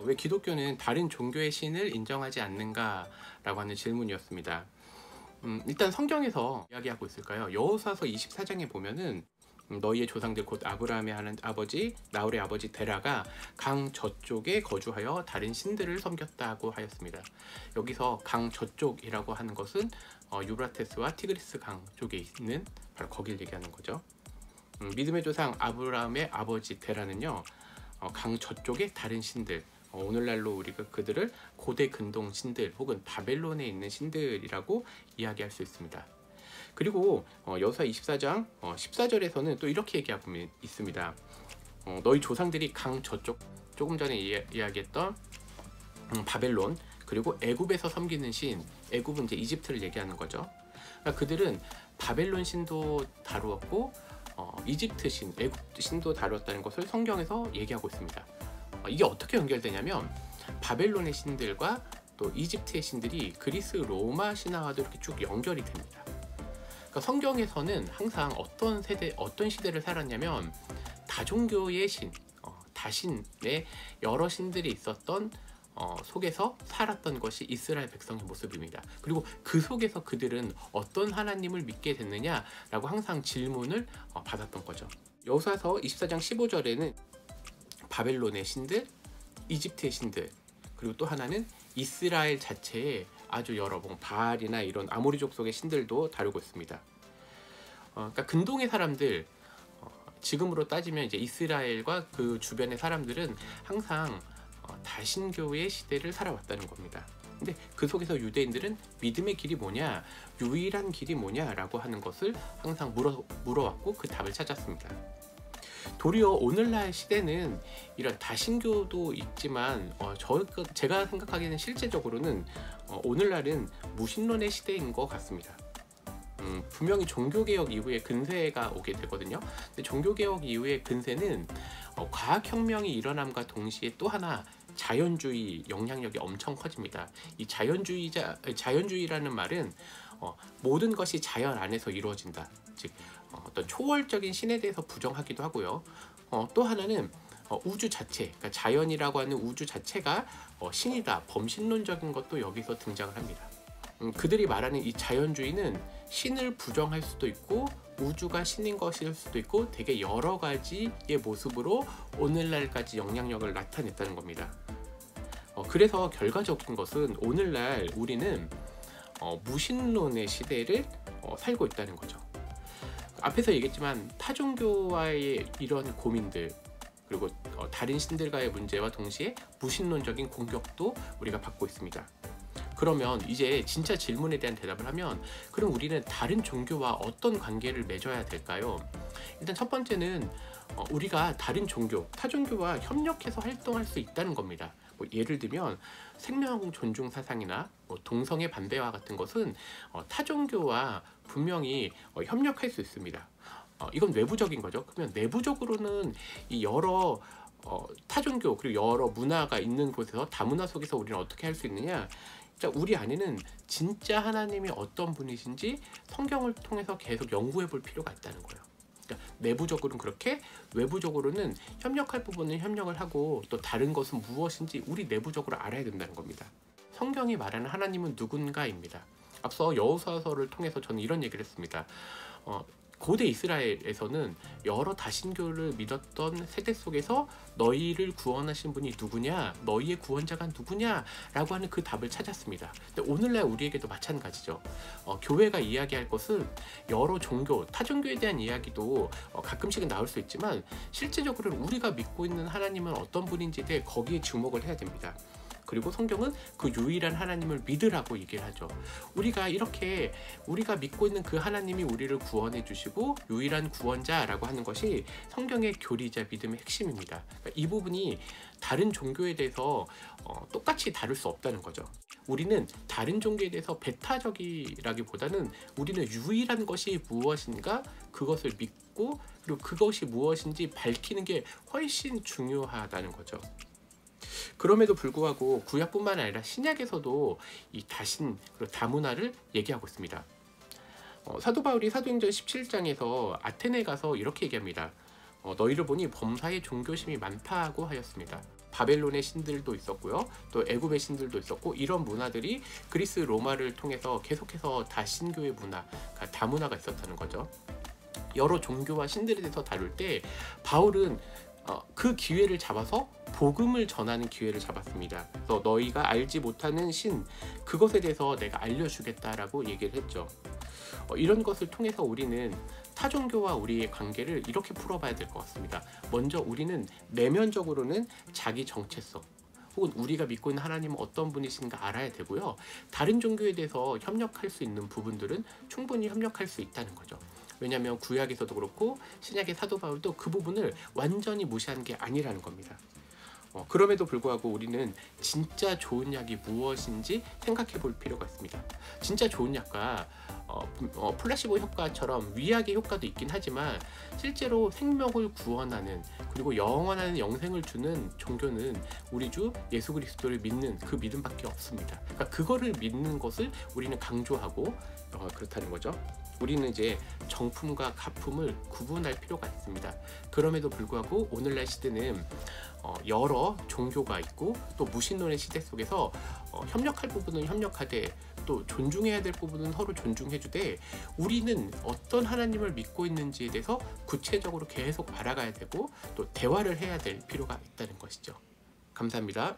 왜 기독교는 다른 종교의 신을 인정하지 않는가라고 하는 질문이었습니다. 일단 성경에서 이야기하고 있을까요? 여호수아서 24장에 보면은 너희의 조상들 곧 아브라함의 하는 아버지 나홀의 아버지 데라가 강 저쪽에 거주하여 다른 신들을 섬겼다고 하였습니다. 여기서 강 저쪽이라고 하는 것은 유브라테스와 티그리스 강 쪽에 있는 바로 거길 얘기하는 거죠. 믿음의 조상 아브라함의 아버지 데라는요, 강 저쪽의 다른 신들, 오늘날로 우리가 그들을 고대 근동 신들 혹은 바벨론에 있는 신들이라고 이야기할 수 있습니다. 그리고 여호수아 24장 14절에서는 또 이렇게 얘기하고 있습니다. 너희 조상들이 강 저쪽, 조금 전에 이야기했던 바벨론, 그리고 애굽에서 섬기는 신, 애굽은 이제 이집트를 얘기하는 거죠. 그러니까 그들은 바벨론 신도 다루었고 이집트 신, 애굽 신도 다루었다는 것을 성경에서 얘기하고 있습니다. 이게 어떻게 연결되냐면 바벨론의 신들과 또 이집트의 신들이 그리스 로마 신화와도 이렇게 쭉 연결이 됩니다. 그러니까 성경에서는 항상 어떤 세대, 어떤 시대를 살았냐면 다종교의 신, 다신의 여러 신들이 있었던 속에서 살았던 것이 이스라엘 백성의 모습입니다. 그리고 그 속에서 그들은 어떤 하나님을 믿게 됐느냐라고 항상 질문을 받았던 거죠. 여호수아서 24장 15절에는 바벨론의 신들, 이집트의 신들, 그리고 또 하나는 이스라엘 자체의 아주 여러 바알이나 이런 아모리족 속의 신들도 다루고 있습니다. 그러니까 근동의 사람들, 지금으로 따지면 이제 이스라엘과 그 주변의 사람들은 항상 다신교의 시대를 살아왔다는 겁니다. 근데 그 속에서 유대인들은 믿음의 길이 뭐냐, 유일한 길이 뭐냐라고 하는 것을 항상 물어왔고 그 답을 찾았습니다. 도리어 오늘날 시대는 이런 다신교도 있지만 제가 생각하기에는 실제적으로는 오늘날은 무신론의 시대인 것 같습니다. 분명히 종교개혁 이후에 근세가 오게 되거든요. 근데 종교개혁 이후의 근세는 과학혁명이 일어남과 동시에 또 하나 자연주의 영향력이 엄청 커집니다. 이 자연주의라는 말은 모든 것이 자연 안에서 이루어진다. 즉 어떤 초월적인 신에 대해서 부정하기도 하고요. 또 하나는 우주 자체, 그러니까 자연이라고 하는 우주 자체가 신이다, 범신론적인 것도 여기서 등장을 합니다. 그들이 말하는 이 자연주의는 신을 부정할 수도 있고 우주가 신인 것일 수도 있고 되게 여러 가지의 모습으로 오늘날까지 영향력을 나타냈다는 겁니다. 그래서 결과적인 것은 오늘날 우리는 무신론의 시대를 살고 있다는 거죠. 앞에서 얘기했지만 타종교와의 이런 고민들, 그리고 다른 신들과의 문제와 동시에 무신론적인 공격도 우리가 받고 있습니다. 그러면 이제 진짜 질문에 대한 대답을 하면, 그럼 우리는 다른 종교와 어떤 관계를 맺어야 될까요? 일단 첫 번째는 우리가 다른 종교, 타종교와 협력해서 활동할 수 있다는 겁니다. 예를 들면 생명 존중 사상이나 동성애 반대와 같은 것은 타종교와 분명히 협력할 수 있습니다. 이건 외부적인 거죠. 그러면 내부적으로는 이 여러 타종교 그리고 여러 문화가 있는 곳에서 다문화 속에서 우리는 어떻게 할 수 있느냐, 우리 안에는 진짜 하나님이 어떤 분이신지 성경을 통해서 계속 연구해 볼 필요가 있다는 거예요. 그러니까 내부적으로는 그렇게, 외부적으로는 협력할 부분은 협력을 하고 또 다른 것은 무엇인지 우리 내부적으로 알아야 된다는 겁니다. 성경이 말하는 하나님은 누군가입니다. 앞서 여호수아서를 통해서 저는 이런 얘기를 했습니다. 고대 이스라엘에서는 여러 다신교를 믿었던 세대 속에서 너희를 구원하신 분이 누구냐, 너희의 구원자가 누구냐 라고 하는 그 답을 찾았습니다. 근데 오늘날 우리에게도 마찬가지죠. 교회가 이야기할 것은 여러 종교, 타종교에 대한 이야기도 가끔씩은 나올 수 있지만 실제적으로는 우리가 믿고 있는 하나님은 어떤 분인지에 대해 거기에 주목을 해야 됩니다. 그리고 성경은 그 유일한 하나님을 믿으라고 얘기를 하죠. 우리가 이렇게 우리가 믿고 있는 그 하나님이 우리를 구원해 주시고 유일한 구원자라고 하는 것이 성경의 교리이자 믿음의 핵심입니다. 그러니까 이 부분이 다른 종교에 대해서 똑같이 다룰 수 없다는 거죠. 우리는 다른 종교에 대해서 배타적이라기보다는 우리는 유일한 것이 무엇인가 그것을 믿고 그리고 그것이 무엇인지 밝히는 게 훨씬 중요하다는 거죠. 그럼에도 불구하고 구약뿐만 아니라 신약에서도 이 다신 그리고 다문화를 얘기하고 있습니다. 사도 바울이 사도행전 17장에서 아테네에 가서 이렇게 얘기합니다. 너희를 보니 범사에 종교심이 많다고 하였습니다. 바벨론의 신들도 있었고요. 또 애굽의 신들도 있었고, 이런 문화들이 그리스 로마를 통해서 계속해서 다신교의 문화, 그러니까 다문화가 있었다는 거죠. 여러 종교와 신들에 대해서 다룰 때 바울은 그 기회를 잡아서 복음을 전하는 기회를 잡았습니다. 그래서 너희가 알지 못하는 신, 그것에 대해서 내가 알려주겠다라고 얘기를 했죠. 이런 것을 통해서 우리는 타종교와 우리의 관계를 이렇게 풀어봐야 될 것 같습니다. 먼저 우리는 내면적으로는 자기 정체성, 혹은 우리가 믿고 있는 하나님은 어떤 분이신가 알아야 되고요. 다른 종교에 대해서 협력할 수 있는 부분들은 충분히 협력할 수 있다는 거죠. 왜냐하면 구약에서도 그렇고 신약의 사도 바울도 그 부분을 완전히 무시한 게 아니라는 겁니다. 그럼에도 불구하고 우리는 진짜 좋은 약이 무엇인지 생각해 볼 필요가 있습니다. 진짜 좋은 약과 플라시보 효과처럼 위약의 효과도 있긴 하지만 실제로 생명을 구원하는, 그리고 영원한 영생을 주는 종교는 우리 주 예수 그리스도를 믿는 그 믿음밖에 없습니다. 그러니까 그거를 믿는 것을 우리는 강조하고 그렇다는 거죠. 우리는 이제 정품과 가품을 구분할 필요가 있습니다. 그럼에도 불구하고 오늘날 시대는 여러 종교가 있고 또 무신론의 시대 속에서 협력할 부분은 협력하되 또 존중해야 될 부분은 서로 존중해주되, 우리는 어떤 하나님을 믿고 있는지에 대해서 구체적으로 계속 알아가야 되고 또 대화를 해야 될 필요가 있다는 것이죠. 감사합니다.